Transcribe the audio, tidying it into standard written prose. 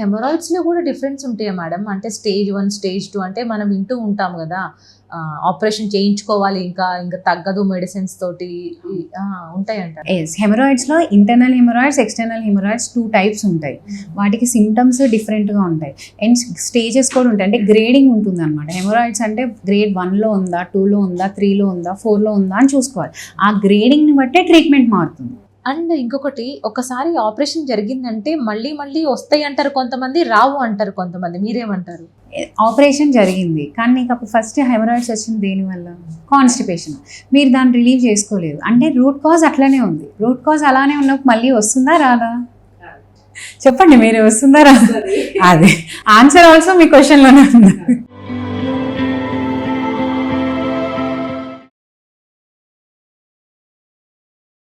Haemorrhoids లో కూడా difference ఉంటాయా మేడం? అంటే స్టేజ్ 1, స్టేజ్ 2 అంటే మనం వింటూ ఉంటాం కదా, ఆపరేషన్ చేయించుకోవాలి, ఇంకా ఇంకా తగ్గదు మెడిసిన్స్ తోటి ఉంటాయంట. హెమరాయిడ్స్లో internal haemorrhoids, external haemorrhoids 2 types ఉంటాయి. వాటికి సిమ్టమ్స్ డిఫరెంట్గా ఉంటాయి అండ్ స్టేజెస్ కూడా ఉంటాయి. అంటే గ్రేడింగ్ ఉంటుంది అనమాట. హెమరాయిడ్స్ అంటే గ్రేడ్ 1లో ఉందా, 2లో ఉందా, 3లో ఉందా, 4లో ఉందా అని చూసుకోవాలి. ఆ గ్రేడింగ్ని బట్టే ట్రీట్మెంట్ మారుతుంది. అండ్ ఇంకొకటి, ఒకసారి ఆపరేషన్ జరిగిందంటే మళ్ళీ మళ్ళీ వస్తాయి అంటారు కొంతమంది, రావు అంటారు కొంతమంది, మీరేమంటారు? ఆపరేషన్ జరిగింది కానీ నీకు అప్పుడు ఫస్ట్ హెమరాయిడ్స్ వచ్చింది దేనివల్ల? కాన్స్టిపేషన్. మీరు దాన్ని రిలీవ్ చేసుకోలేదు అంటే రూట్ కాజ్ అట్లనే ఉంది. రూట్ కాజ్ అలానే ఉన్నప్పుడు మళ్ళీ వస్తుందా రాదా? చెప్పండి, మీరు వస్తుందా రాదా? అదే ఆన్సర్ ఆల్సో మీ క్వశ్చన్లోనే ఉంది.